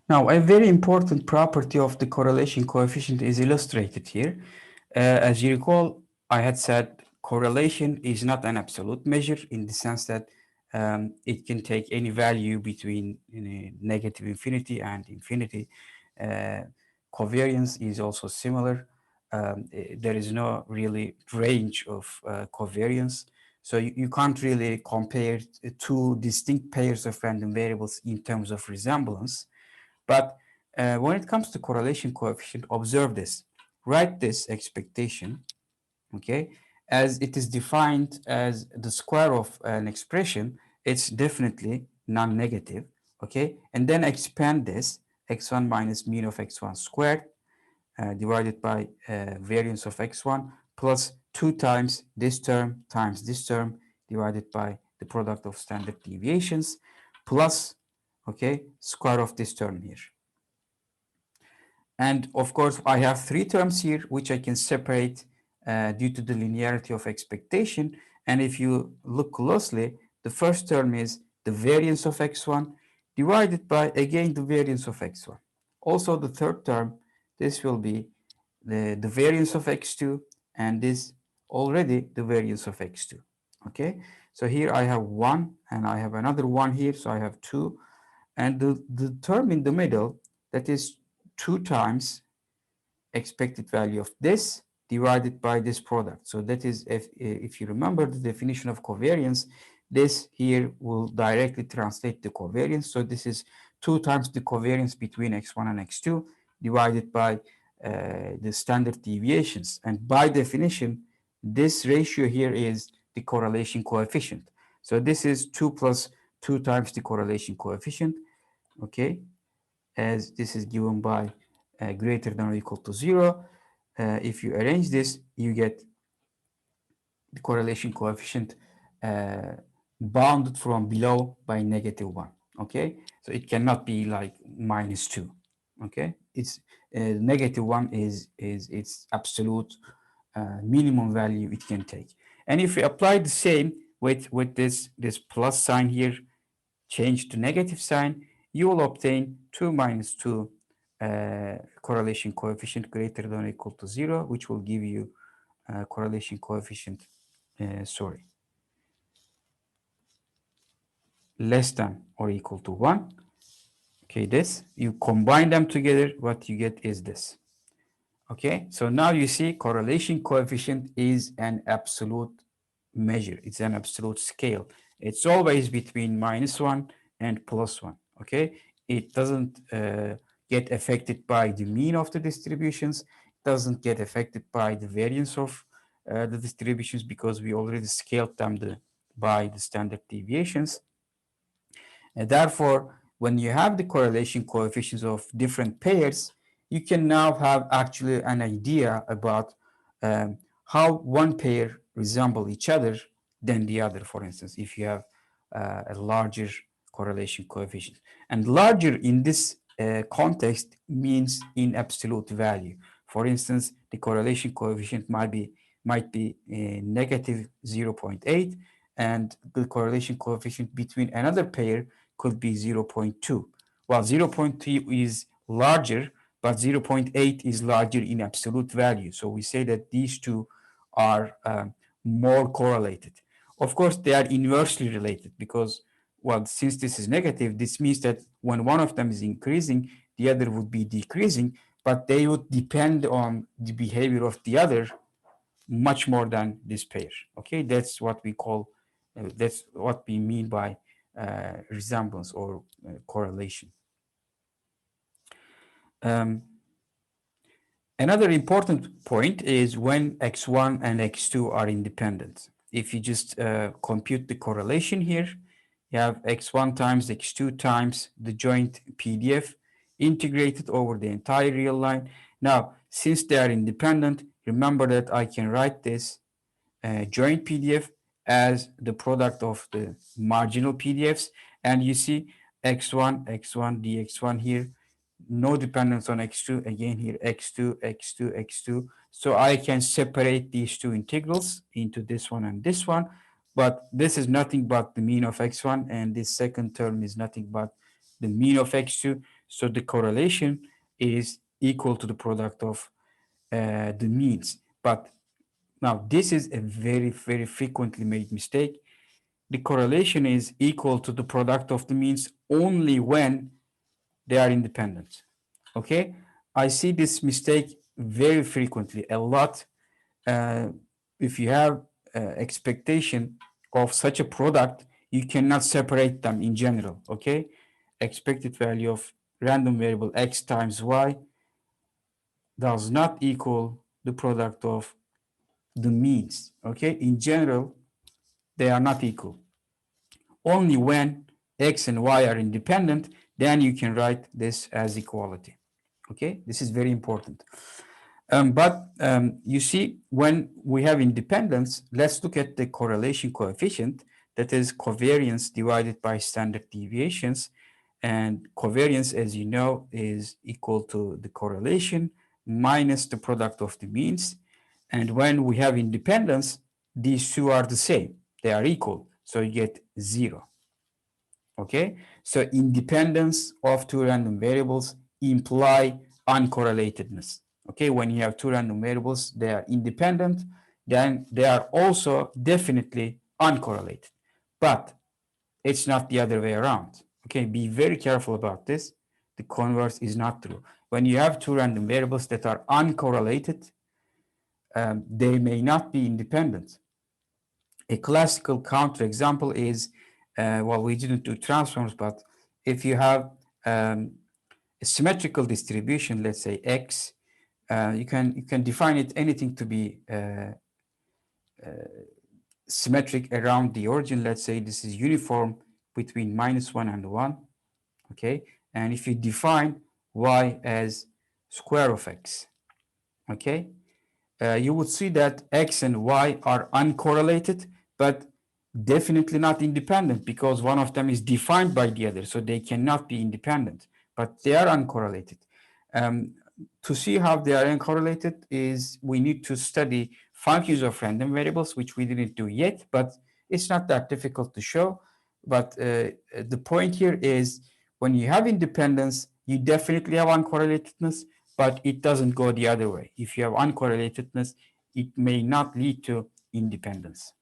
Now, a very important property of the correlation coefficient is illustrated here. As you recall, I had said correlation is not an absolute measure in the sense that it can take any value between negative infinity and infinity. Uh, Covariance is also similar. There is no really range of covariance. So you can't really compare two distinct pairs of random variables in terms of resemblance. But when it comes to correlation coefficient, observe this. Write this expectation, okay, as it is defined as the square of an expression, it's definitely non-negative, okay? And then expand this, x1 minus mean of x1 squared divided by variance of x1 plus 2 times this term divided by the product of standard deviations plus, okay, square of this term here. And of course, I have three terms here, which I can separate due to the linearity of expectation. And if you look closely, the first term is the variance of x1 divided by, again, the variance of x1. Also, the third term, this will be the variance of x2, and this already the variance of x2. Okay, so here I have one, and I have another one here, so I have two. And the term in the middle, that is 2 times expected value of this divided by this product. So that is, if you remember the definition of covariance, this here will directly translate the covariance. So this is 2 times the covariance between x1 and x2 divided by the standard deviations. And by definition, this ratio here is the correlation coefficient. So this is 2 plus 2 times the correlation coefficient, okay, as this is given by greater than or equal to 0. If you arrange this, you get the correlation coefficient uh, bounded from below by -1. Okay, so it cannot be like -2. Okay, it's -1 is its absolute minimum value it can take. And if we apply the same with this plus sign here, change to negative sign, you will obtain 2 minus 2 correlation coefficient greater than or equal to 0, which will give you correlation coefficient, sorry, less than or equal to 1. Okay, this, you combine them together, what you get is this. Okay, so now you see correlation coefficient is an absolute measure. It's an absolute scale. It's always between -1 and +1. Okay, it doesn't get affected by the mean of the distributions. It doesn't get affected by the variance of the distributions because we already scaled them by the standard deviations. And therefore, when you have the correlation coefficients of different pairs, you can now have actually an idea about how one pair resemble each other than the other. For instance, if you have a larger correlation coefficient. And larger in this context means in absolute value. For instance, the correlation coefficient might be negative 0.8, and the correlation coefficient between another pair could be 0.2. Well, 0.2 is larger, but 0.8 is larger in absolute value. So we say that these two are more correlated. Of course, they are inversely related because, well, since this is negative, this means that when one of them is increasing, the other would be decreasing, but they would depend on the behavior of the other much more than this pair. Okay, that's what we call, that's what we mean by resemblance or correlation. Um, Another important point is when x1 and x2 are independent. If you just compute the correlation here, you have x1 times x2 times the joint PDF integrated over the entire real line. Now, since they are independent, remember that I can write this joint PDF as the product of the marginal PDFs. And you see x1, x1, dx1 here, no dependence on x2, again here x2, x2, x2. So I can separate these two integrals into this one and this one, but this is nothing but the mean of x1, and this second term is nothing but the mean of x2. So the correlation is equal to the product of the means. But now this is a very, very frequently made mistake. The correlation is equal to the product of the means only when they are independent. Okay, I see this mistake very frequently, a lot. uh, if you have expectation of such a product, you cannot separate them in general. Okay, expected value of random variable x times y does not equal the product of the means. Okay, in general, they are not equal. Only when x and y are independent, then you can write this as equality. Okay, this is very important. But you see, when we have independence, let's look at the correlation coefficient, that is covariance divided by standard deviations. And covariance, as you know, is equal to the correlation minus the product of the means. And when we have independence, these two are the same. They are equal. So you get 0. Okay? So independence of two random variables imply uncorrelatedness. Okay? When you have two random variables, they are independent, then they are also definitely uncorrelated. But it's not the other way around. Okay? Be very careful about this. The converse is not true. When you have two random variables that are uncorrelated, they may not be independent. A classical counterexample is, well, we didn't do transforms, but if you have a symmetrical distribution, let's say x, you can define it anything to be symmetric around the origin. Let's say this is uniform between -1 and 1. Okay, and if you define y as square of x, okay, you would see that x and y are uncorrelated, but definitely not independent, because one of them is defined by the other, so they cannot be independent, but they are uncorrelated. Um, to see how they are uncorrelated is we need to study functions of random variables, which we didn't do yet, but it's not that difficult to show. But the point here is, when you have independence, you definitely have uncorrelatedness, but it doesn't go the other way. If you have uncorrelatedness, it may not lead to independence.